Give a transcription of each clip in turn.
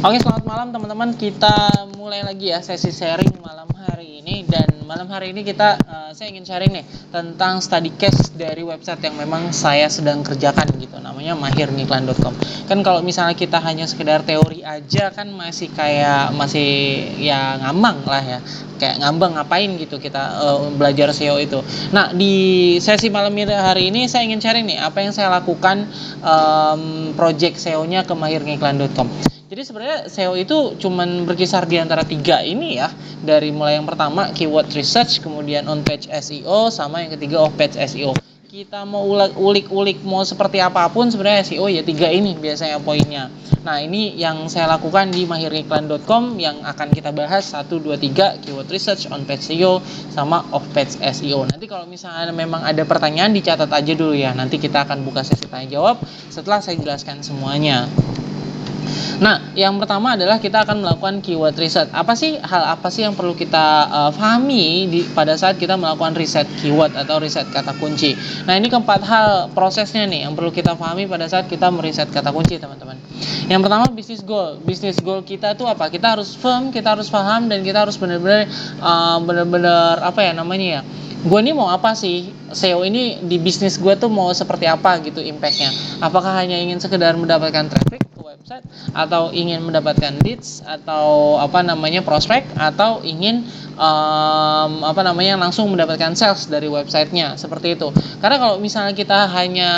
Oke, selamat malam teman-teman. Kita mulai lagi ya sesi sharing malam hari ini. Dan malam hari ini saya ingin sharing nih tentang study case dari website yang memang saya sedang kerjakan gitu. Namanya mahirngiklan.com. Kan kalau misalnya kita hanya sekedar teori aja kan masih ya ngambang lah ya. Kayak ngambang ngapain gitu kita belajar SEO itu. Nah, di sesi malam hari ini saya ingin sharing nih apa yang saya lakukan project SEO-nya ke mahirngiklan.com. Jadi sebenarnya SEO itu cuman berkisar di antara 3 ini ya. Dari mulai yang pertama keyword research, kemudian on page SEO, sama yang ketiga off page SEO. Kita mau ulik-ulik mau seperti apapun sebenarnya SEO ya 3 ini biasanya poinnya. Nah, ini yang saya lakukan di mahirngiklan.com yang akan kita bahas 1 2 3 keyword research, on page SEO, sama off page SEO. Nanti kalau misalnya memang ada pertanyaan dicatat aja dulu ya. Nanti kita akan buka sesi tanya jawab setelah saya jelaskan semuanya. Nah, yang pertama adalah kita akan melakukan keyword research. Hal apa sih yang perlu kita pahami pada saat kita melakukan riset keyword atau riset kata kunci. Nah, ini keempat hal prosesnya nih yang perlu kita pahami pada saat kita meriset kata kunci, teman-teman. Yang pertama, bisnis goal. Bisnis goal kita itu apa? Kita harus firm, kita harus paham, dan kita harus benar-benar gue ini mau apa sih? SEO ini di bisnis gue tuh mau seperti apa gitu impactnya? Apakah hanya ingin sekedar mendapatkan traffic ke website, atau ingin mendapatkan leads, atau prospek, atau ingin langsung mendapatkan sales dari websitenya, seperti itu. Karena kalau misalnya kita hanya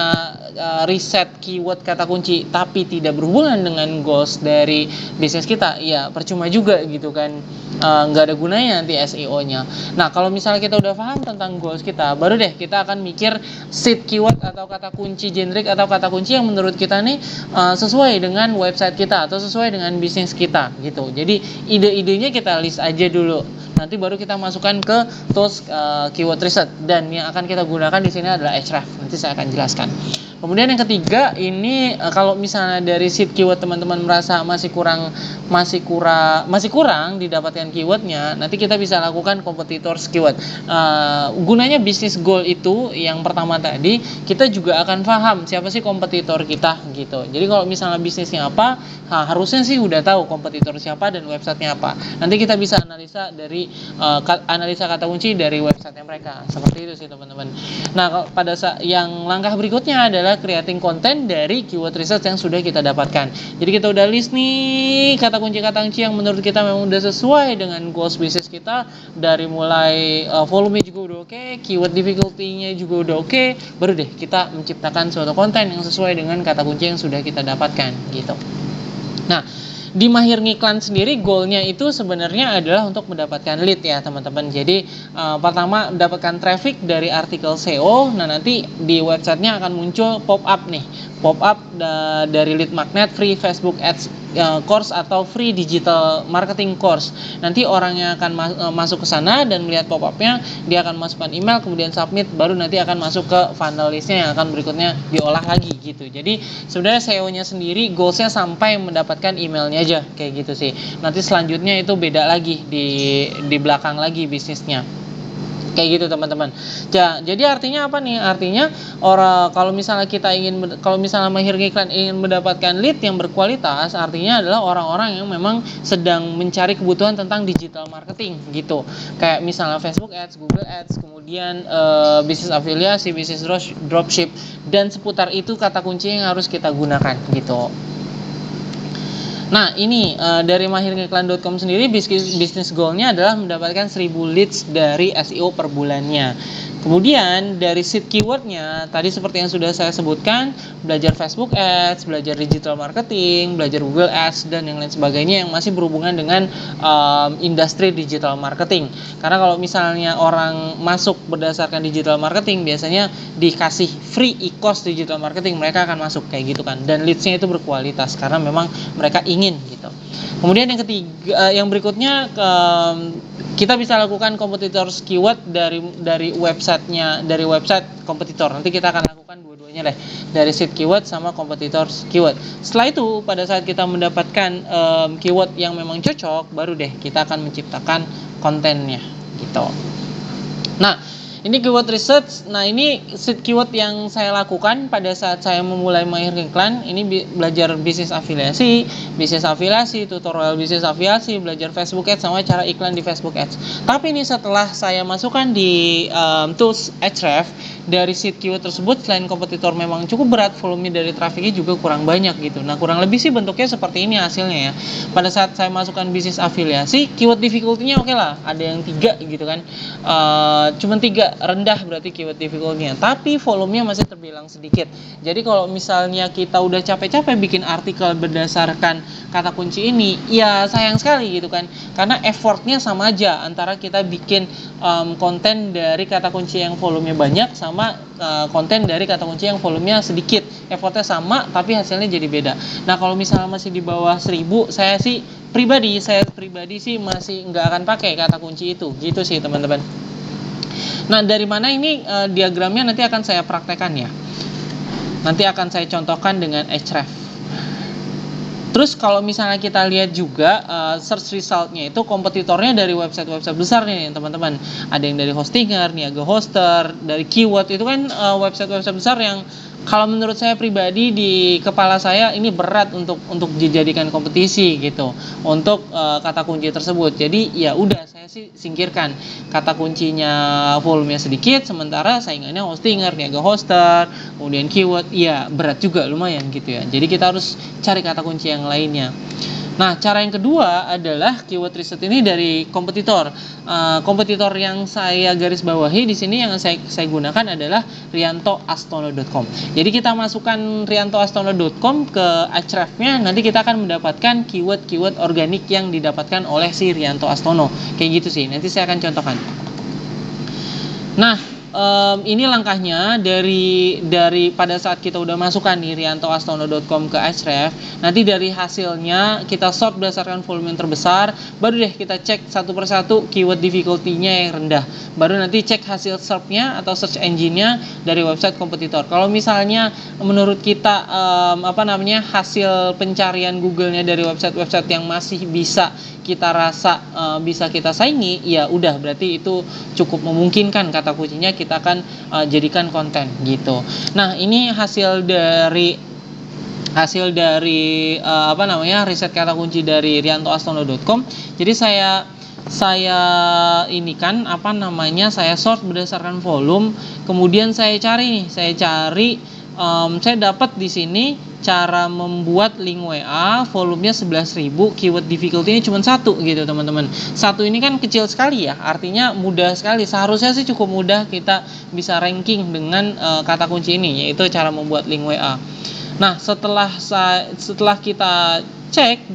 riset keyword kata kunci tapi tidak berhubungan dengan goals dari bisnis kita, ya percuma juga gitu kan, nggak ada gunanya nanti SEO-nya. Nah, kalau misalnya kita udah paham tentang goals kita, baru deh kita akan mikir seed keyword atau kata kunci generik atau kata kunci yang menurut kita nih sesuai dengan website kita atau sesuai dengan bisnis kita gitu. Jadi ide-idenya kita list aja dulu. Nanti baru kita masukkan ke tools keyword research, dan yang akan kita gunakan di sini adalah Ahrefs. Nanti saya akan jelaskan. Kemudian yang ketiga ini kalau misalnya dari seed keyword teman-teman merasa masih kurang didapatkan keywordnya, nanti kita bisa lakukan competitors keyword. Gunanya bisnis goal itu yang pertama tadi, kita juga akan paham siapa sih kompetitor kita gitu. Jadi kalau misalnya bisnisnya apa, harusnya sih udah tahu kompetitor siapa dan websitenya apa. Nanti kita bisa analisa dari analisa kata kunci dari websitenya mereka. Seperti itu sih teman-teman. Nah, pada saat yang langkah berikutnya adalah creating konten dari keyword research yang sudah kita dapatkan. Jadi kita udah list nih kata kunci yang menurut kita memang udah sesuai dengan goals bisnis kita. Dari mulai volume juga udah oke, keyword difficulty-nya juga udah oke, baru deh kita menciptakan suatu konten yang sesuai dengan kata kunci yang sudah kita dapatkan gitu. Nah, di Mahir Ngiklan sendiri goalnya itu sebenarnya adalah untuk mendapatkan lead ya teman-teman. Jadi pertama mendapatkan traffic dari artikel SEO. Nah, nanti di websitenya akan muncul pop-up dari lead magnet, free Facebook ads course atau free digital marketing course. Nanti orangnya akan masuk ke sana dan melihat pop-upnya, dia akan masukkan email, kemudian submit, baru nanti akan masuk ke funnel listnya yang akan berikutnya diolah lagi gitu. Jadi sebenarnya SEO-nya sendiri goalsnya sampai mendapatkan emailnya aja kayak gitu sih. Nanti selanjutnya itu beda lagi di belakang lagi bisnisnya. Kayak gitu teman-teman. Jadi artinya apa nih? Artinya kalau misalnya Mahir Ngiklan ingin mendapatkan lead yang berkualitas, artinya adalah orang-orang yang memang sedang mencari kebutuhan tentang digital marketing gitu. Kayak misalnya Facebook Ads, Google Ads, kemudian bisnis afiliasi, bisnis dropship, dan seputar itu kata kunci yang harus kita gunakan gitu. Nah, ini dari mahirngiklan.com sendiri bisnis goalnya adalah mendapatkan 1000 leads dari SEO per bulannya. Kemudian dari seed keywordnya tadi seperti yang sudah saya sebutkan, belajar Facebook Ads, belajar digital marketing, belajar Google Ads, dan yang lain sebagainya yang masih berhubungan dengan industri digital marketing. Karena kalau misalnya orang masuk berdasarkan digital marketing, biasanya dikasih free e-course digital marketing, mereka akan masuk kayak gitu kan. Dan leadsnya itu berkualitas karena memang mereka ingin gitu. Kemudian yang ketiga, yang berikutnya kita bisa lakukan competitors keyword dari website kompetitor. Nanti kita akan lakukan dua-duanya deh, dari seed keyword sama competitors keyword. Setelah itu pada saat kita mendapatkan keyword yang memang cocok, baru deh kita akan menciptakan kontennya gitu. Nah, Ini keyword research. Nah, ini seed keyword yang saya lakukan pada saat saya memulai mengakhiri iklan. Ini belajar bisnis afiliasi, tutorial bisnis afiliasi, belajar Facebook Ads sama cara iklan di Facebook Ads. Tapi ini setelah saya masukkan di tools Ahrefs, dari seed keyword tersebut, selain kompetitor memang cukup berat, volume dari trafiknya juga kurang banyak gitu. Nah, kurang lebih sih bentuknya seperti ini hasilnya ya. Pada saat saya masukkan bisnis afiliasi, keyword difficulty-nya oke lah, ada yang 3 gitu kan. Cuman 3, rendah berarti keyword difficulty-nya. Tapi volumenya masih terbilang sedikit. Jadi kalau misalnya kita udah capek-capek bikin artikel berdasarkan kata kunci ini, ya sayang sekali gitu kan. Karena effortnya sama aja antara kita bikin konten dari kata kunci yang volumenya banyak sama konten dari kata kunci yang volumenya sedikit. Effortnya sama tapi hasilnya jadi beda. Nah, kalau misalnya masih di bawah 1000, saya pribadi sih masih nggak akan pakai kata kunci itu gitu sih teman-teman. Nah, dari mana ini diagramnya nanti akan saya praktekkan ya. Nanti akan saya contohkan dengan Ahrefs. Terus kalau misalnya kita lihat juga search resultnya itu kompetitornya dari website-website besar nih teman-teman. Ada yang dari Hostinger, Niaga Hoster, dari Keyword, itu kan website-website besar yang kalau menurut saya pribadi di kepala saya ini berat untuk dijadikan kompetisi gitu untuk kata kunci tersebut. Jadi ya udah saya sih singkirkan kata kuncinya, volumenya sedikit, sementara saingannya Hostinger, Niaga Hoster, kemudian Keyword, ya berat juga lumayan gitu ya. Jadi kita harus cari kata kunci yang lainnya. Nah, cara yang kedua adalah keyword research ini dari kompetitor. Kompetitor yang saya garis bawahi di sini yang saya gunakan adalah riantoastono.com. Jadi kita masukkan riantoastono.com ke Ahrefs-nya, nanti kita akan mendapatkan keyword-keyword organik yang didapatkan oleh si Rianto Astono. Kayak gitu sih. Nanti saya akan contohkan. Nah, ini langkahnya dari pada saat kita udah masukkan di riantoastono.com ke Ahrefs, nanti dari hasilnya kita sort berdasarkan volume yang terbesar, baru deh kita cek satu persatu keyword difficulty-nya yang rendah, baru nanti cek hasil SERP-nya atau search engine-nya dari website kompetitor. Kalau misalnya menurut kita hasil pencarian Google-nya dari website-website yang masih bisa kita rasa bisa kita saingi, ya udah berarti itu cukup memungkinkan kata kuncinya kita akan jadikan konten gitu. Nah, ini hasil dari riset kata kunci dari riantoastono.com. Jadi saya saya sort berdasarkan volume, kemudian saya dapat di sini cara membuat link WA, volumenya 11.000, keyword difficulty-nya cuma 1 gitu teman-teman. 1 ini kan kecil sekali ya, artinya mudah sekali. Seharusnya sih cukup mudah kita bisa ranking dengan kata kunci ini, yaitu cara membuat link WA. Nah, setelah kita cek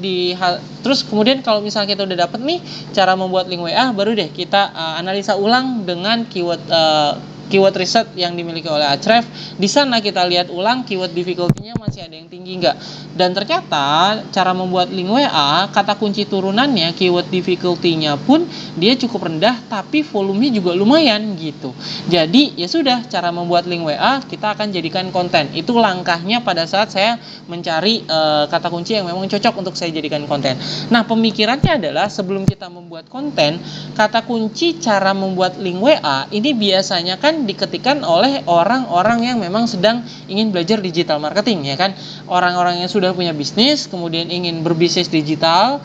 terus kemudian kalau misalnya kita udah dapet nih cara membuat link WA, baru deh kita analisa ulang dengan keyword research yang dimiliki oleh Ahrefs. Di sana kita lihat ulang keyword difficulty-nya masih ada yang tinggi enggak. Dan ternyata cara membuat link WA, kata kunci turunannya, keyword difficulty-nya pun dia cukup rendah, tapi volumenya juga lumayan gitu. Jadi ya sudah, cara membuat link WA kita akan jadikan konten. Itu langkahnya pada saat saya mencari kata kunci yang memang cocok untuk saya jadikan konten. Nah, pemikirannya adalah sebelum kita membuat konten, kata kunci cara membuat link WA ini biasanya kan diketikkan oleh orang-orang yang memang sedang ingin belajar digital marketing ya kan. Orang-orang yang sudah punya bisnis, kemudian ingin berbisnis digital,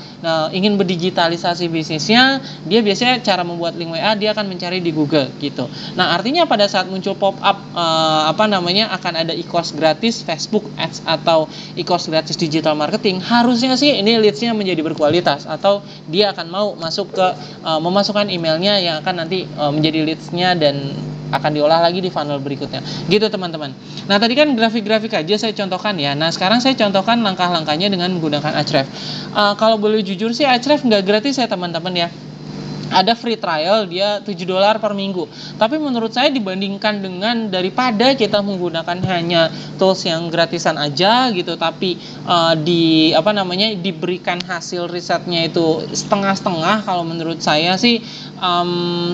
ingin berdigitalisasi bisnisnya, dia biasanya cara membuat link WA dia akan mencari di Google gitu. Nah, artinya pada saat muncul pop up akan ada e-course gratis Facebook Ads atau e-course gratis digital marketing, harusnya sih ini leads-nya menjadi berkualitas atau dia akan mau masuk ke memasukkan emailnya yang akan nanti menjadi leads-nya dan akan diolah lagi di funnel berikutnya gitu teman-teman. Nah, tadi kan grafik-grafik aja saya contohkan ya. Nah, sekarang saya contohkan langkah-langkahnya dengan menggunakan Ahrefs. Kalau boleh jujur sih Ahrefs nggak gratis ya teman-teman ya. Ada free trial, dia $7 per minggu. Tapi menurut saya dibandingkan dengan daripada kita menggunakan hanya tools yang gratisan aja gitu, tapi diberikan hasil risetnya itu setengah-setengah, kalau menurut saya sih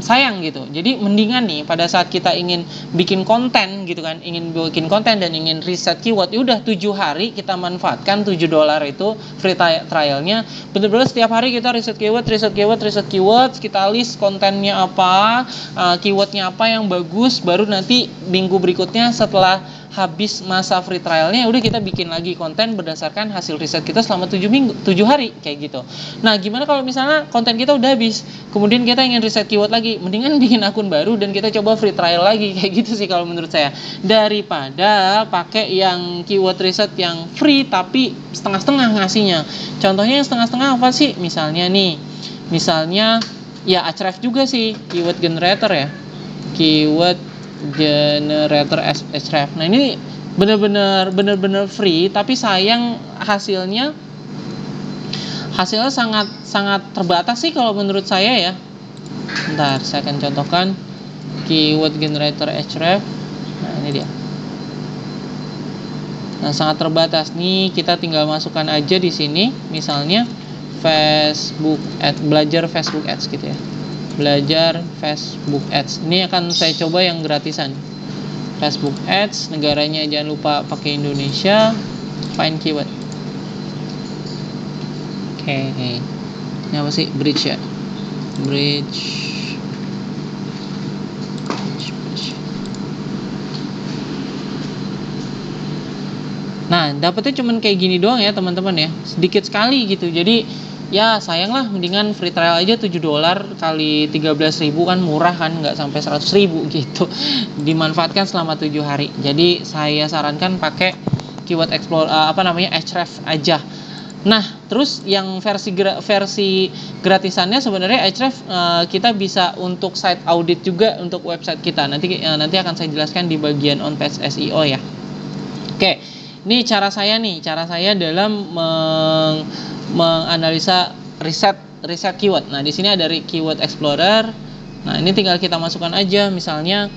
sayang gitu. Jadi mendingan nih pada saat kita ingin bikin konten gitu kan, ingin bikin konten dan ingin riset keyword, ya udah 7 hari kita manfaatkan $7 itu free trialnya. Bener-bener setiap hari kita riset keyword kita list kontennya apa, keywordnya apa yang bagus, baru nanti minggu berikutnya setelah habis masa free trialnya udah kita bikin lagi konten berdasarkan hasil riset kita selama 7 hari kayak gitu. Nah, gimana kalau misalnya konten kita udah habis, kemudian kita ingin riset keyword lagi, mendingan bikin akun baru dan kita coba free trial lagi kayak gitu sih kalau menurut saya, daripada pakai yang keyword riset yang free tapi setengah-setengah ngasihnya. Contohnya yang setengah-setengah apa sih? Misalnya ya Ahrefs juga sih, keyword generator ya, keyword generator Ahrefs. Nah, ini bener-bener free tapi sayang hasilnya sangat terbatas sih kalau menurut saya ya. Bentar, saya akan contohkan keyword generator Ahrefs. Nah, ini dia. Nah, sangat terbatas nih, kita tinggal masukkan aja di sini misalnya Facebook Ads, belajar Facebook Ads gitu ya. Belajar Facebook Ads. Ini akan saya coba yang gratisan. Facebook Ads, negaranya jangan lupa pakai Indonesia. Find keyword. Oke. Ini apa sih? Bridge ya. Bridge. Nah, dapetnya cuman kayak gini doang ya teman-teman ya, sedikit sekali gitu. Jadi ya sayang lah, mendingan free trial aja $7 kali 13.000 kan murah kan, nggak sampai 100.000 gitu. Dimanfaatkan selama 7 hari. Jadi saya sarankan pakai keyword explore Ahrefs aja. Nah, terus yang versi gratisannya sebenarnya Ahrefs kita bisa untuk site audit juga untuk website kita. Nanti akan saya jelaskan di bagian on page SEO ya. Oke. Ini cara saya dalam menganalisa riset keyword. Nah, di sini ada keyword explorer. Nah, ini tinggal kita masukkan aja, misalnya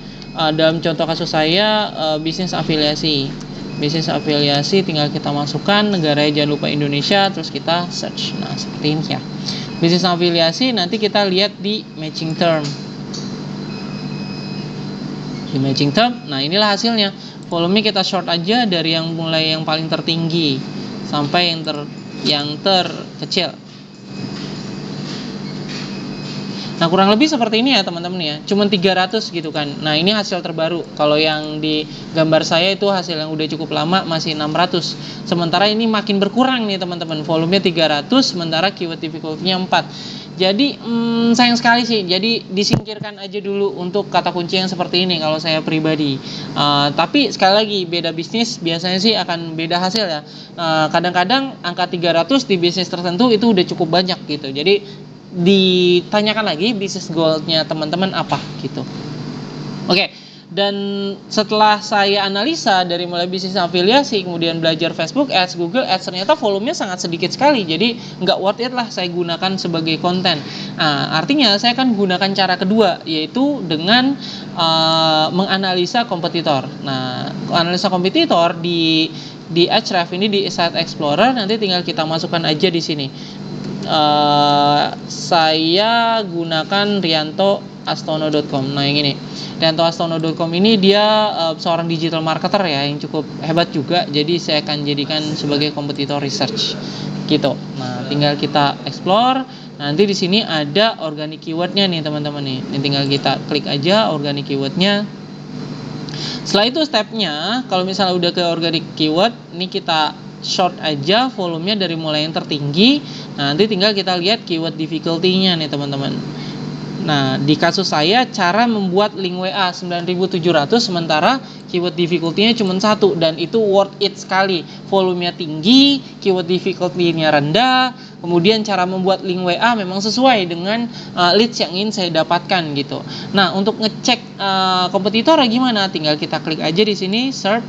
dalam contoh kasus saya bisnis afiliasi. Bisnis afiliasi tinggal kita masukkan, negaranya jangan lupa Indonesia, terus kita search. Nah, seperti ini ya. Bisnis afiliasi, nanti kita lihat di matching term. Di matching term, nah inilah hasilnya. Volume kita short aja dari yang mulai yang paling tertinggi sampai yang terkecil. Nah, kurang lebih seperti ini ya teman-teman ya. Cuman 300 gitu kan. Nah, ini hasil terbaru. Kalau yang di gambar saya itu hasil yang udah cukup lama masih 600. Sementara ini makin berkurang nih teman-teman. Volumenya 300 sementara keyword difficulty-nya 4. Jadi sayang sekali sih. Jadi disingkirkan aja dulu untuk kata kunci yang seperti ini kalau saya pribadi. Tapi sekali lagi beda bisnis biasanya sih akan beda hasil ya. Kadang-kadang angka 300 di bisnis tertentu itu udah cukup banyak gitu. Jadi ditanyakan lagi bisnis goal-nya teman-teman apa gitu. Oke. Dan setelah saya analisa dari mulai bisnis afiliasi, kemudian belajar Facebook Ads, Google Ads, ternyata volumenya sangat sedikit sekali. Jadi nggak worth it lah saya gunakan sebagai konten. Nah, artinya saya akan gunakan cara kedua, yaitu dengan menganalisa kompetitor. Nah, analisa kompetitor di Ahrefs ini di Site Explorer, nanti tinggal kita masukkan aja di sini. Saya gunakan riantoastono.com. Nah, yang ini riantoastono.com ini dia seorang digital marketer ya yang cukup hebat juga. Jadi saya akan jadikan sebagai kompetitor research gitu. Nah, tinggal kita explore. Nanti di sini ada organic keywordnya nih teman-teman nih. Ini tinggal kita klik aja organic keywordnya. Setelah itu stepnya, kalau misalnya udah ke organic keyword, ini kita short aja volumenya dari mulai yang tertinggi. Nah, nanti tinggal kita lihat keyword difficulty-nya nih teman-teman. Nah, di kasus saya cara membuat link WA 9.700 sementara keyword difficulty-nya cuma 1 dan itu worth it sekali. Volumenya tinggi, keyword difficulty-nya rendah, kemudian cara membuat link WA memang sesuai dengan leads yang ingin saya dapatkan gitu. Nah, untuk ngecek kompetitor gimana? Tinggal kita klik aja di sini search.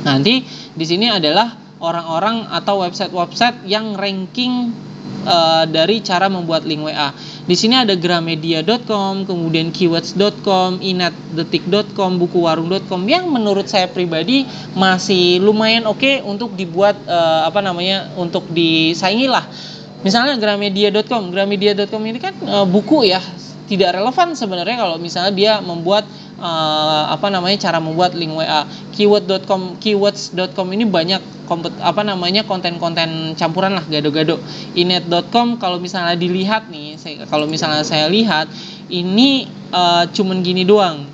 Nanti di sini adalah orang-orang atau website-website yang ranking dari cara membuat link WA. Di sini ada gramedia.com, kemudian keywords.com, inatdetik.com, bukuwarung.com yang menurut saya pribadi masih lumayan oke untuk dibuat untuk disaingi lah. Misalnya gramedia.com ini kan buku ya, tidak relevan sebenarnya kalau misalnya dia membuat cara membuat link WA. Keywords.com ini banyak konten-konten campuran lah, gado-gado. Inet.com kalau misalnya dilihat nih, kalau misalnya saya lihat ini cuman gini doang,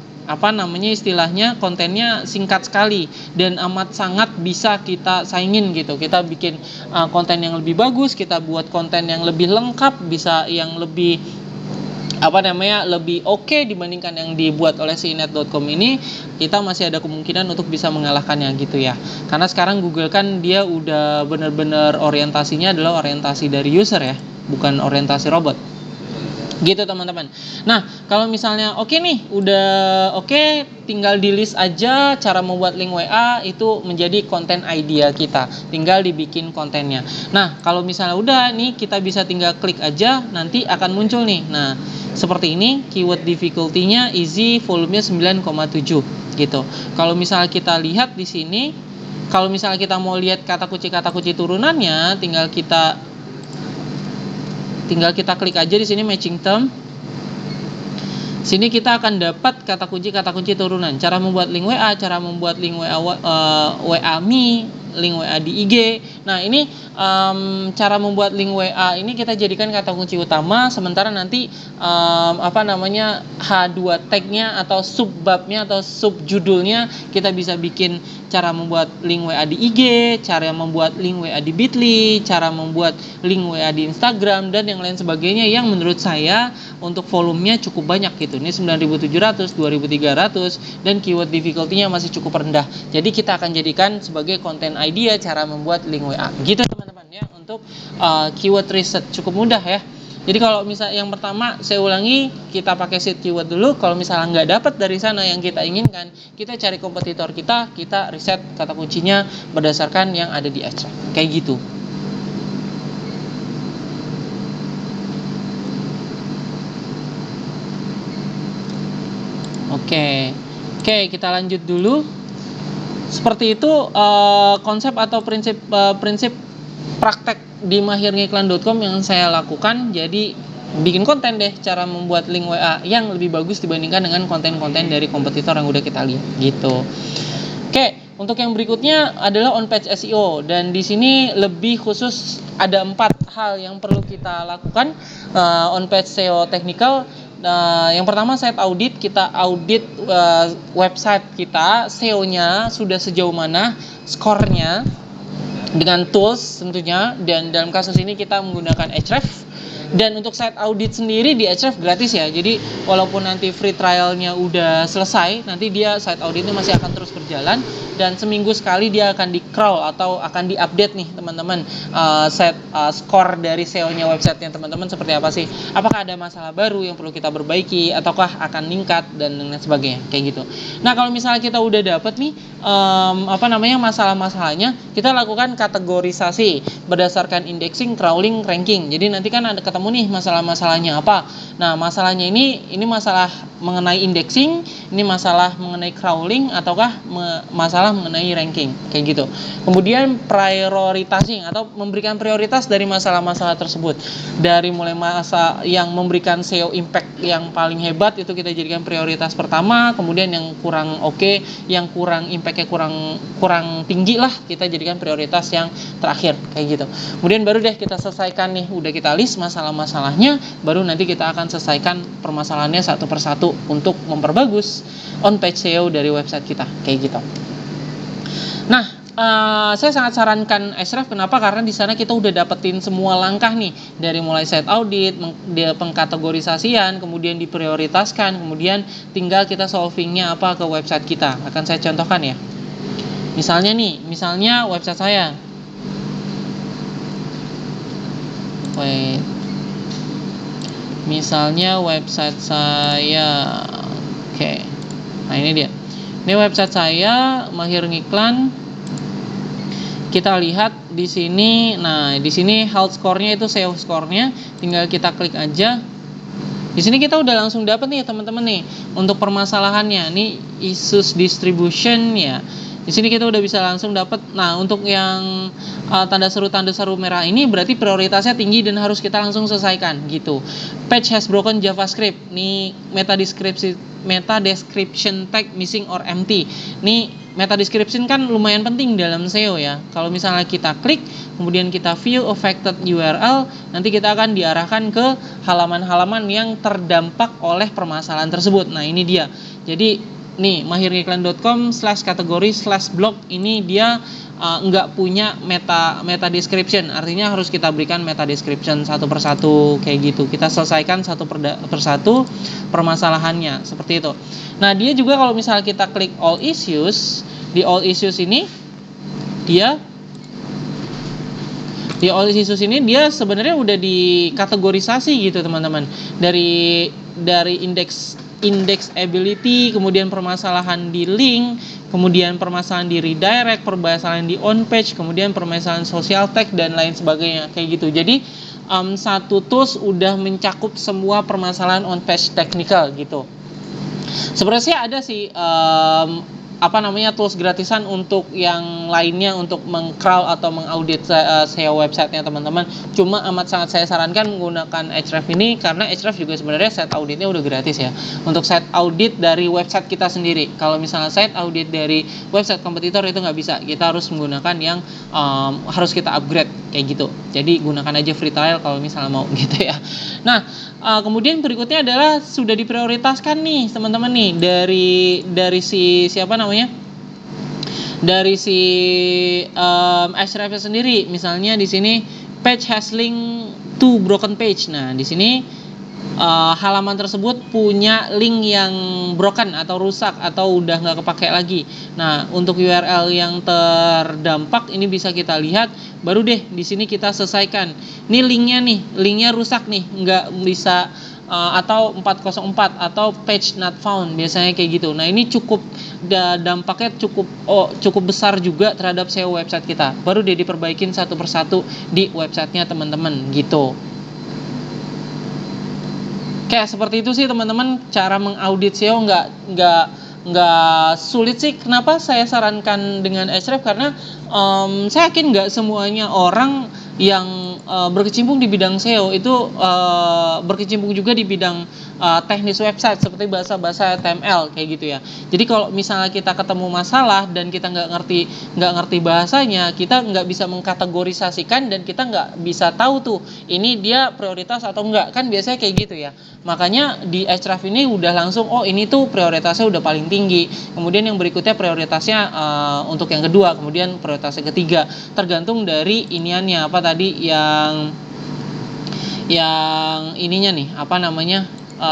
istilahnya kontennya singkat sekali dan amat sangat bisa kita saingin gitu. Kita bikin konten yang lebih bagus, kita buat konten yang lebih lengkap, bisa yang lebih lebih oke dibandingkan yang dibuat oleh si Inet.com ini, kita masih ada kemungkinan untuk bisa mengalahkannya gitu ya. Karena sekarang Google kan dia udah bener-bener orientasinya adalah orientasi dari user ya, bukan orientasi robot. Gitu teman-teman. Nah, kalau misalnya udah oke, tinggal di list aja cara membuat link WA, itu menjadi konten idea kita. Tinggal dibikin kontennya. Nah, kalau misalnya udah nih, kita bisa tinggal klik aja, nanti akan muncul nih. Nah, seperti ini, keyword difficulty-nya easy, volume-nya 9,7 gitu. Kalau misalnya kita lihat di sini, kalau misalnya kita mau lihat kata kunci turunannya, tinggal kita klik aja di sini matching term. Sini kita akan dapat kata kunci turunan. Cara membuat link WA, cara membuat link WA Me, link WA di IG. Nah, ini cara membuat link WA ini kita jadikan kata kunci utama, sementara nanti H2 tag-nya atau subbabnya atau subjudulnya kita bisa bikin cara membuat link WA di IG, cara membuat link WA di Bitly, cara membuat link WA di Instagram, dan yang lain sebagainya yang menurut saya untuk volumenya cukup banyak gitu. Ini 9.700, 2.300, dan keyword difficulty-nya masih cukup rendah. Jadi kita akan jadikan sebagai konten idea cara membuat link WA. Gitu teman-teman ya, untuk keyword research cukup mudah ya. Jadi kalau misalnya yang pertama, saya ulangi, kita pakai seed keyword dulu. Kalau misalnya nggak dapat dari sana yang kita inginkan, kita cari kompetitor kita riset kata kuncinya berdasarkan yang ada di Ahrefs. Kayak gitu. Oke, kita lanjut dulu. Seperti itu konsep atau prinsip praktek di mahirngiklan.com yang saya lakukan. Jadi bikin konten deh cara membuat link WA yang lebih bagus dibandingkan dengan konten-konten dari kompetitor yang udah kita lihat gitu. Oke, untuk yang berikutnya adalah on page SEO, dan di sini lebih khusus ada 4 hal yang perlu kita lakukan on page SEO technical. Yang pertama, site audit. Kita audit website kita, SEO-nya sudah sejauh mana, skornya dengan tools tentunya, dan dalam kasus ini kita menggunakan Ahrefs. Dan untuk site audit sendiri di Ahrefs gratis ya. Jadi walaupun nanti free trialnya udah selesai, nanti dia site auditnya masih akan terus berjalan, dan seminggu sekali dia akan di crawl atau akan diupdate nih teman-teman, skor dari SEO-nya websitenya teman-teman seperti apa sih, apakah ada masalah baru yang perlu kita perbaiki ataukah akan meningkat dan lain sebagainya kayak gitu. Nah, kalau misalnya kita udah dapat nih masalah-masalahnya, kita lakukan kategorisasi berdasarkan indexing, crawling, ranking. Jadi nanti kan ada ketemu nih masalah-masalahnya apa. Nah, masalahnya ini masalah mengenai indexing, ini masalah mengenai crawling, ataukah masalah mengenai ranking kayak gitu. Kemudian prioritasi atau memberikan prioritas dari masalah-masalah tersebut. Dari mulai masa yang memberikan SEO impact yang paling hebat itu kita jadikan prioritas pertama, kemudian yang kurang oke, yang kurang impactnya kurang tinggi lah, kita jadikan prioritas yang terakhir kayak gitu. Kemudian baru deh kita selesaikan nih, udah kita list masalah-masalahnya, baru nanti kita akan selesaikan permasalahannya satu persatu untuk memperbagus on page SEO dari website kita kayak gitu. Nah, saya sangat sarankan Ahrefs. Kenapa? Karena di sana kita udah dapetin semua langkah nih, dari mulai site audit, pengkategorisasian, kemudian diprioritaskan, kemudian tinggal kita solvingnya apa ke website kita. Akan saya contohkan ya. Misalnya website saya. Misalnya website saya. Oke. Nah, ini dia. Ini website saya, Mahir Ngiklan. Kita lihat di sini. Nah, di sini health score-nya itu SEO score-nya. Tinggal kita klik aja. Di sini kita udah langsung dapat nih teman-teman nih untuk permasalahannya. Ini issues distribution ya. Di sini kita udah bisa langsung dapat. Nah, untuk yang tanda seru merah ini berarti prioritasnya tinggi dan harus kita langsung selesaikan gitu. Page has broken JavaScript. Nih meta meta description tag missing or empty. Ini meta description kan lumayan penting dalam SEO ya. Kalau misalnya kita klik, kemudian kita view affected URL, nanti kita akan diarahkan ke halaman-halaman yang terdampak oleh permasalahan tersebut. Nah ini dia. Jadi nih mahiriklan.com/kategori/blog ini dia nggak punya meta description, artinya harus kita berikan meta description satu persatu kayak gitu. Kita selesaikan satu persatu permasalahannya seperti itu. Nah dia juga kalau misalnya kita klik all issues, di all issues ini dia sebenarnya udah dikategorisasi gitu teman-teman, dari indexability, kemudian permasalahan di link, kemudian permasalahan di redirect, permasalahan di on page, kemudian permasalahan social tag dan lain sebagainya kayak gitu. Jadi satu tools udah mencakup semua permasalahan on page technical gitu. Sebenarnya sih ada sih tools gratisan untuk yang lainnya untuk meng-crawl atau mengaudit SEO websitenya teman-teman. Cuma amat sangat saya sarankan menggunakan Ahrefs ini karena Ahrefs juga sebenarnya set auditnya udah gratis ya. Untuk set audit dari website kita sendiri. Kalau misalnya set audit dari website kompetitor itu nggak bisa. Kita harus menggunakan yang harus kita upgrade kayak gitu. Jadi gunakan aja free trial kalau misalnya mau gitu ya. Nah kemudian berikutnya adalah sudah diprioritaskan nih teman-teman nih dari si Ahrefs sendiri. Misalnya di sini page has link to broken page. Nah di sini halaman tersebut punya link yang broken atau rusak atau udah nggak kepake lagi. Nah untuk URL yang terdampak ini bisa kita lihat, baru deh di sini kita selesaikan. Ini linknya rusak nih, nggak bisa atau 404 atau page not found biasanya kayak gitu. Nah ini dampaknya cukup besar juga terhadap SEO website kita. Baru deh diperbaikin satu persatu di websitenya teman-teman gitu. Kayak seperti itu sih teman-teman cara mengaudit SEO. Nggak sulit sih. Kenapa saya sarankan dengan Ahrefs? Karena saya yakin nggak semuanya orang yang berkecimpung di bidang SEO itu berkecimpung juga di bidang teknis website seperti bahasa-bahasa HTML kayak gitu ya. Jadi kalau misalnya kita ketemu masalah dan kita nggak ngerti bahasanya, kita nggak bisa mengkategorisasikan dan kita nggak bisa tahu tuh ini dia prioritas atau enggak, kan biasanya kayak gitu ya. Makanya di Ahrefs ini udah langsung ini tuh prioritasnya udah paling tinggi, kemudian yang berikutnya prioritasnya untuk yang kedua, kemudian prioritasnya ketiga, tergantung dari iniannya apa tadi yang ininya nih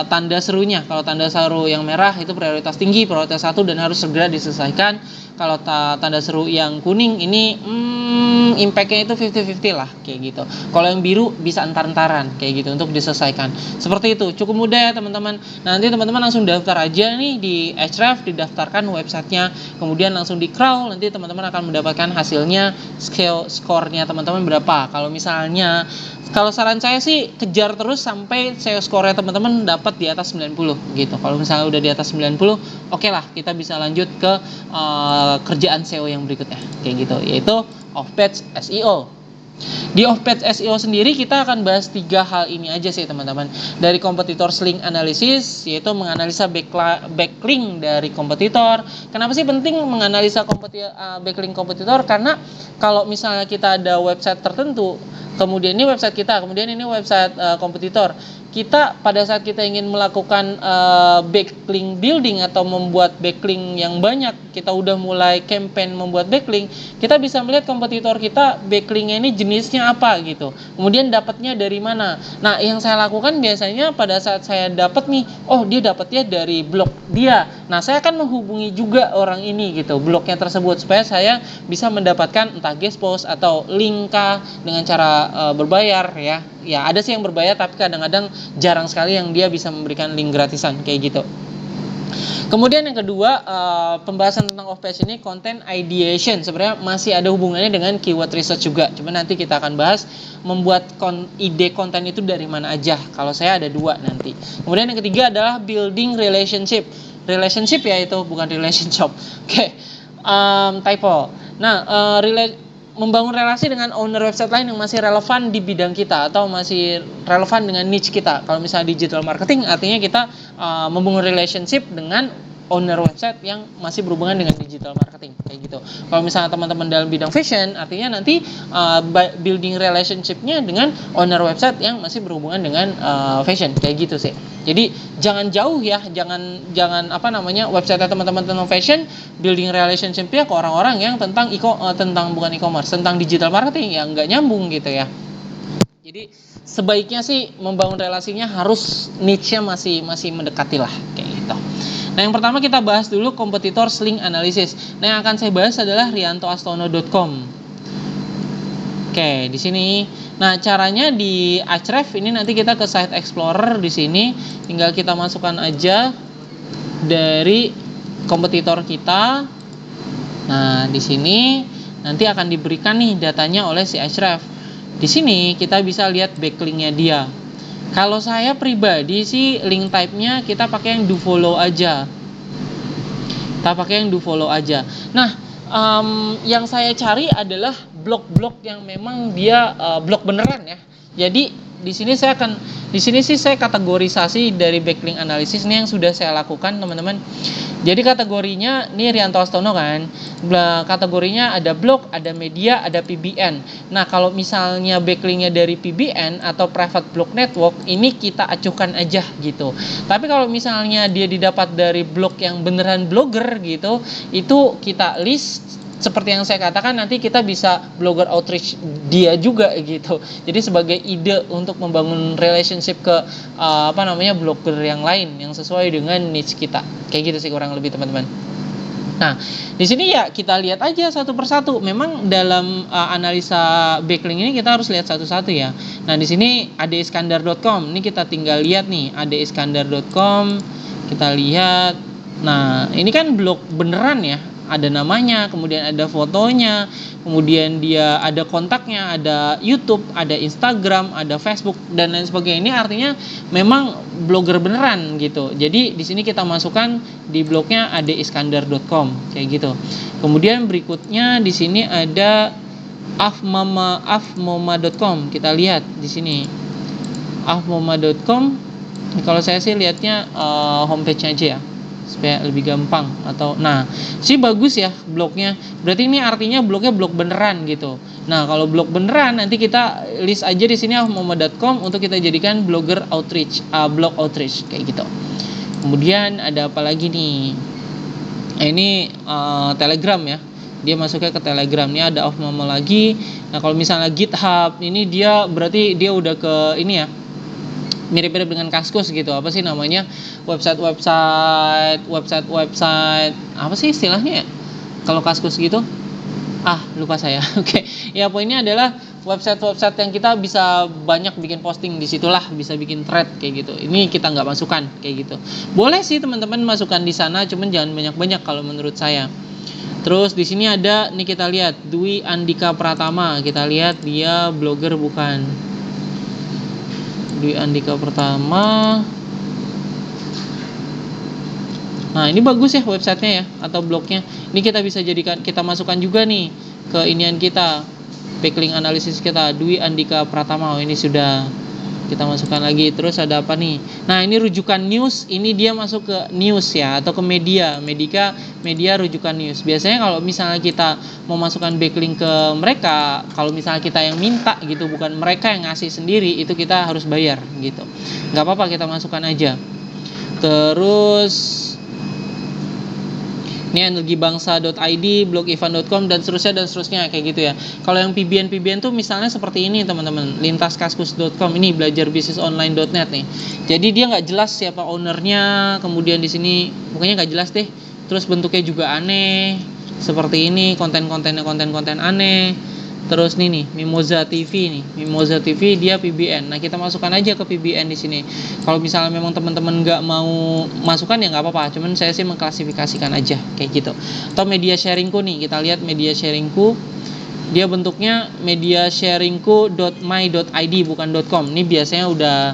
tanda serunya. Kalau tanda seru yang merah itu prioritas tinggi, prioritas 1 dan harus segera diselesaikan. Kalau tanda seru yang kuning ini impact-nya itu 50-50 lah kayak gitu. Kalau yang biru bisa entar-entaran kayak gitu untuk diselesaikan. Seperti itu, cukup mudah ya teman-teman. Nanti teman-teman langsung daftar aja nih di Ahrefs, didaftarkan websitenya, kemudian langsung di crawl, nanti teman-teman akan mendapatkan hasilnya, skornya teman-teman berapa. Kalau saran saya sih kejar terus sampai SEO skornya teman-teman dapat di atas 90 gitu. Kalau misalnya udah di atas 90, oke lah kita bisa lanjut ke kerjaan SEO yang berikutnya kayak gitu, yaitu off-page SEO. Di off-page SEO sendiri kita akan bahas 3 hal ini aja sih teman-teman. Dari competitors link analysis, yaitu menganalisa backlink dari kompetitor. Kenapa sih penting menganalisa backlink kompetitor? Karena kalau misalnya kita ada website tertentu, kemudian ini website kita, kemudian ini website kompetitor, kita pada saat kita ingin melakukan backlink building atau membuat backlink yang banyak, kita udah mulai campaign membuat backlink, kita bisa melihat kompetitor kita backlinknya ini jenisnya apa gitu, kemudian dapatnya dari mana. Nah yang saya lakukan biasanya pada saat saya dapat nih, dia dapatnya dari blog dia, nah saya akan menghubungi juga orang ini gitu, blognya tersebut, supaya saya bisa mendapatkan entah guest post atau link dengan cara berbayar ya. Ya ada sih yang berbayar, tapi kadang-kadang jarang sekali yang dia bisa memberikan link gratisan kayak gitu. Kemudian yang kedua, pembahasan tentang off-page ini content ideation sebenarnya masih ada hubungannya dengan keyword research juga. Cuma nanti kita akan bahas membuat ide konten itu dari mana aja. Kalau saya ada 2 nanti. Kemudian yang ketiga adalah building relationship ya, itu bukan relation shop. Oke. Typo. Nah, membangun relasi dengan owner website lain yang masih relevan di bidang kita atau masih relevan dengan niche kita. Kalau misalnya digital marketing, artinya kita membangun relationship dengan owner website yang masih berhubungan dengan digital marketing, kayak gitu. Kalau misalnya teman-teman dalam bidang fashion, artinya nanti building relationship-nya dengan owner website yang masih berhubungan dengan fashion, kayak gitu sih. Jadi jangan jauh ya, jangan website teman-teman tentang fashion, building relationship-nya ke orang-orang yang tentang bukan e-commerce, tentang digital marketing yang nggak nyambung gitu ya. Jadi sebaiknya sih membangun relasinya harus niche-nya masih mendekati lah, kayak gitu. Nah, yang pertama kita bahas dulu competitors link analysis. Nah, yang akan saya bahas adalah riantoastono.com. Oke, di sini. Nah, caranya di Ahrefs ini nanti kita ke Site Explorer di sini, tinggal kita masukkan aja dari kompetitor kita. Nah, di sini nanti akan diberikan nih datanya oleh si Ahrefs. Di sini kita bisa lihat backlinknya dia. Kalau saya pribadi sih link type-nya kita pakai yang do follow aja. Nah, yang saya cari adalah blog-blog yang memang dia blog beneran ya. Jadi di sini saya kategorisasi dari backlink analysis ini yang sudah saya lakukan, teman-teman. Jadi kategorinya ini Rianto Astono kan. Kategorinya ada blog, ada media, ada PBN. Nah, kalau misalnya backlinknya dari PBN atau private blog network, ini kita acuhkan aja gitu. Tapi kalau misalnya dia didapat dari blog yang beneran blogger gitu, itu kita list. Seperti yang saya katakan, nanti kita bisa blogger outreach dia juga gitu. Jadi sebagai ide untuk membangun relationship ke blogger yang lain yang sesuai dengan niche kita. Kayak gitu sih kurang lebih, teman-teman. Nah, di sini ya kita lihat aja satu persatu. Memang dalam analisa backlink ini kita harus lihat satu-satu ya. Nah, di sini adeiskandar.com. Ini kita tinggal lihat nih, adeiskandar.com. Kita lihat. Nah, ini kan blog beneran ya. Ada namanya, kemudian ada fotonya, kemudian dia ada kontaknya, ada YouTube, ada Instagram, ada Facebook dan lain sebagainya. Ini artinya memang blogger beneran gitu. Jadi di sini kita masukkan di blognya adeiskandar.com kayak gitu. Kemudian berikutnya di sini ada afmoma.com. Kita lihat di sini afmoma.com. Kalau saya sih lihatnya homepage-nya aja ya, supaya lebih gampang. Nah, sih bagus ya blognya. Berarti ini artinya blognya blog beneran gitu. Nah, kalau blog beneran nanti kita list aja di sini afmoma.com untuk kita jadikan blogger outreach, blog outreach kayak gitu. Kemudian ada apa lagi nih? Ini Telegram ya. Dia masuknya ke Telegram. Ini ada afmoma lagi. Nah, kalau misalnya GitHub, ini dia berarti dia udah ke ini ya, mirip-mirip dengan Kaskus gitu. Apa sih namanya, website apa sih istilahnya ya kalau Kaskus gitu, lupa saya. Oke. Ya, poinnya adalah website yang kita bisa banyak bikin posting di situlah, bisa bikin thread kayak gitu. Ini kita nggak masukkan kayak gitu. Boleh sih teman-teman masukkan di sana, cuman jangan banyak-banyak kalau menurut saya. Terus di sini ada nih, kita lihat Dwi Andika Pratama. Kita lihat dia blogger bukan? Dwi Andika Pratama. Nah, ini bagus ya websitenya ya, atau blognya. Ini kita bisa jadikan, kita masukkan juga nih ke inian kita, backlink analisis kita, Dwi Andika Pratama. Ini sudah kita masukkan lagi. Terus ada apa nih? Nah, ini rujukan news. Ini dia masuk ke news ya, atau ke media rujukan news. Biasanya kalau misalnya kita mau masukkan backlink ke mereka, kalau misalnya kita yang minta gitu, bukan mereka yang ngasih sendiri, itu kita harus bayar gitu. Nggak apa-apa, kita masukkan aja. Terus ini energibangsa.id, blogivan.com dan seterusnya kayak gitu ya. Kalau yang PBN tuh misalnya seperti ini teman-teman, lintaskaskus.com, ini belajarbusinessonline.net nih. Jadi dia nggak jelas siapa ownernya, kemudian di sini pokoknya nggak jelas deh. Terus bentuknya juga aneh seperti ini, konten-konten aneh. Terus nih Mimoza TV dia PBN. Nah, kita masukkan aja ke PBN di sini. Kalau misalnya memang teman-teman nggak mau masukkan ya nggak apa-apa, cuman saya sih mengklasifikasikan aja kayak gitu. Atau media sharingku nih, kita lihat media sharingku, dia bentuknya mediasharingku.my.id bukan .com. Ini biasanya udah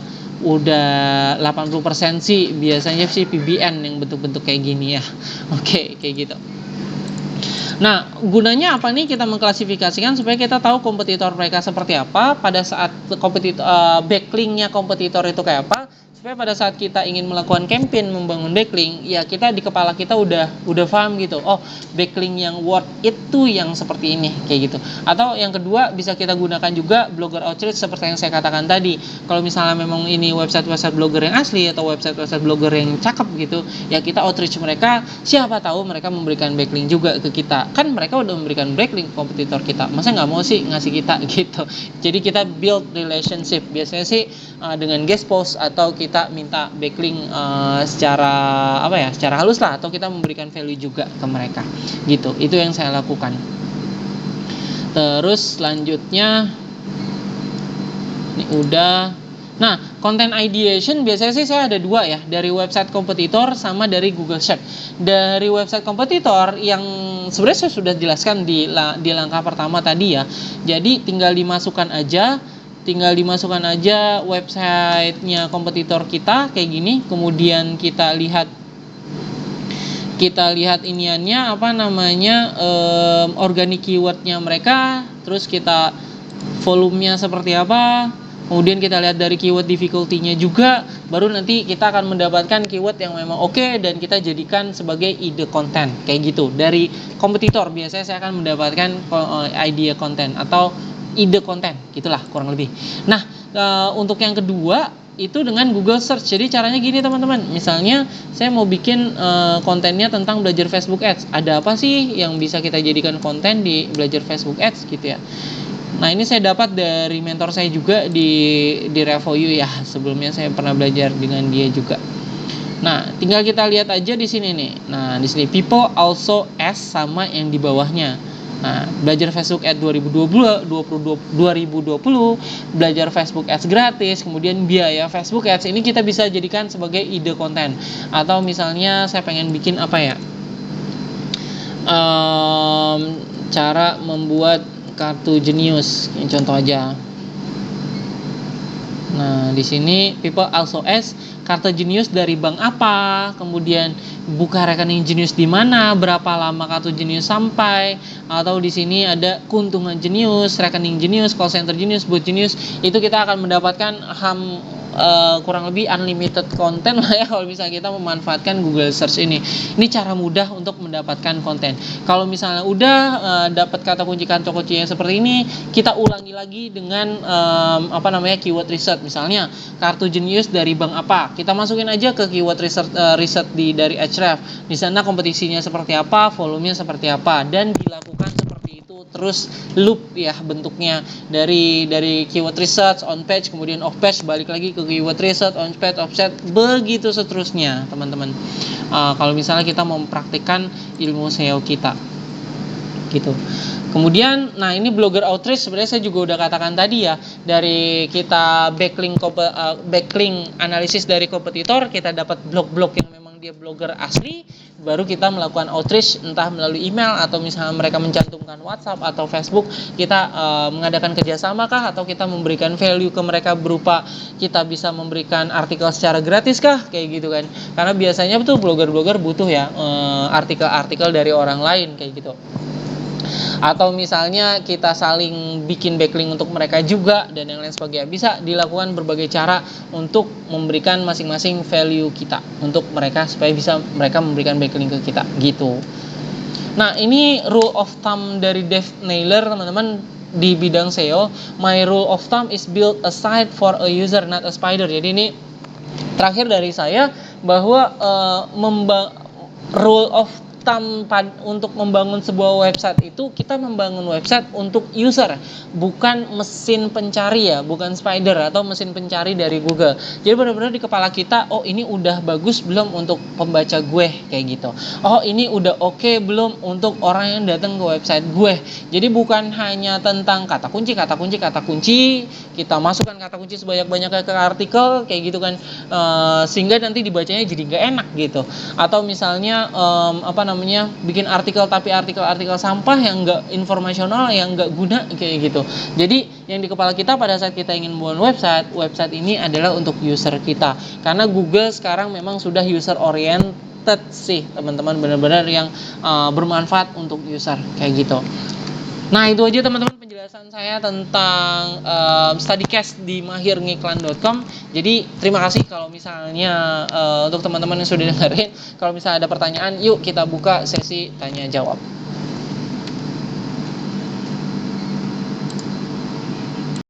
80% sih biasanya sih PBN yang bentuk-bentuk kayak gini ya. Oke, kayak gitu. Nah, gunanya apa nih kita mengklasifikasikan supaya kita tahu kompetitor mereka seperti apa pada saat backlinknya kompetitor itu kayak apa, supaya pada saat kita ingin melakukan campaign membangun backlink, ya kita di kepala kita udah paham gitu. Oh, backlink yang worth itu yang seperti ini kayak gitu. Atau yang kedua bisa kita gunakan juga blogger outreach seperti yang saya katakan tadi. Kalau misalnya memang ini website blogger yang asli atau website blogger yang cakep gitu, ya kita outreach mereka, siapa tahu mereka memberikan backlink juga ke kita. Kan mereka udah memberikan backlink kompetitor kita, masa nggak mau sih ngasih kita gitu. Jadi kita build relationship, biasanya sih dengan guest post atau kita minta backlink secara halus lah, atau kita memberikan value juga ke mereka gitu. Itu yang saya lakukan. Terus selanjutnya ini udah. Nah, content ideation biasanya sih saya ada 2 ya, dari website kompetitor sama dari Google Search. Dari website kompetitor yang sebenarnya saya sudah jelaskan di langkah pertama tadi ya. Jadi tinggal dimasukkan aja websitenya kompetitor kita kayak gini, kemudian kita lihat iniannya organic keywordnya mereka, terus kita volumenya seperti apa, kemudian kita lihat dari keyword difficulty-nya juga, baru nanti kita akan mendapatkan keyword yang memang oke dan kita jadikan sebagai ide konten kayak gitu. Dari kompetitor biasanya saya akan mendapatkan idea konten atau ide konten, gitulah kurang lebih. Nah, untuk yang kedua itu dengan Google Search. Jadi caranya gini teman-teman, misalnya saya mau bikin kontennya tentang belajar Facebook Ads. Ada apa sih yang bisa kita jadikan konten di belajar Facebook Ads gitu ya. Nah, ini saya dapat dari mentor saya juga di Revoyu ya. Sebelumnya saya pernah belajar dengan dia juga. Nah, tinggal kita lihat aja di sini nih. Nah, di sini people also ask sama yang di bawahnya. Nah, belajar Facebook Ads 2020, belajar Facebook Ads gratis, kemudian biaya Facebook Ads, ini kita bisa jadikan sebagai ide konten. Atau misalnya saya pengen bikin apa ya, cara membuat kartu jenius, yang contoh aja. Nah, di sini people also ask kartu jenius dari bank apa, kemudian buka rekening jenius di mana, berapa lama kartu jenius sampai, atau di sini ada keuntungan jenius, rekening jenius, call center jenius, bot jenius. Itu kita akan mendapatkan kurang lebih unlimited konten lah ya kalau misalnya kita memanfaatkan Google Search ini. Ini cara mudah untuk mendapatkan konten. Kalau misalnya udah dapat kata kunci yang seperti ini, kita ulangi lagi dengan keyword research. Misalnya kartu jenius dari bank apa, kita masukin aja ke keyword research dari Ahrefs. Di sana kompetisinya seperti apa, volumenya seperti apa, dan dilakukan seperti itu terus loop ya bentuknya, dari keyword research, on page, kemudian off page, balik lagi ke keyword research, on page, offset, begitu seterusnya teman-teman. Kalau misalnya kita mau mempraktikkan ilmu SEO kita gitu. Kemudian, nah ini blogger outreach sebenarnya saya juga udah katakan tadi ya, dari kita backlink analisis dari kompetitor, kita dapat blog-blog yang memang dia blogger asli, baru kita melakukan outreach entah melalui email atau misalnya mereka mencantumkan WhatsApp atau Facebook, kita mengadakan kerjasama kah, atau kita memberikan value ke mereka berupa kita bisa memberikan artikel secara gratis kah, kayak gitu kan. Karena biasanya tuh blogger-blogger butuh ya artikel-artikel dari orang lain kayak gitu. Atau misalnya kita saling bikin backlink untuk mereka juga dan yang lain sebagainya. Bisa dilakukan berbagai cara untuk memberikan masing-masing value kita untuk mereka supaya bisa mereka memberikan backlink ke kita gitu. Nah, ini rule of thumb dari Dave Naylor teman-teman di bidang SEO. My rule of thumb is build a site for a user, not a spider. Jadi ini terakhir dari saya bahwa rule of thumb untuk membangun sebuah website itu, kita membangun website untuk user, bukan mesin pencari ya, bukan spider atau mesin pencari dari Google. Jadi benar-benar di kepala kita, oh ini udah bagus belum untuk pembaca gue kayak gitu. Oh ini udah oke belum untuk orang yang datang ke website gue. Jadi bukan hanya tentang kata kunci, kita masukkan kata kunci sebanyak-banyaknya ke artikel kayak gitu kan, sehingga nanti dibacanya jadi nggak enak gitu. Atau misalnya bikin artikel tapi artikel sampah yang nggak informasional, yang nggak guna kayak gitu. Jadi yang di kepala kita pada saat kita ingin membangun website ini adalah untuk user kita, karena Google sekarang memang sudah user trusted sih teman-teman, benar-benar yang bermanfaat untuk user kayak gitu. Nah, itu aja teman-teman penjelasan saya tentang study case di mahirngiklan.com. Jadi terima kasih kalau misalnya untuk teman-teman yang sudah dengerin. Kalau misalnya ada pertanyaan, yuk kita buka sesi tanya jawab.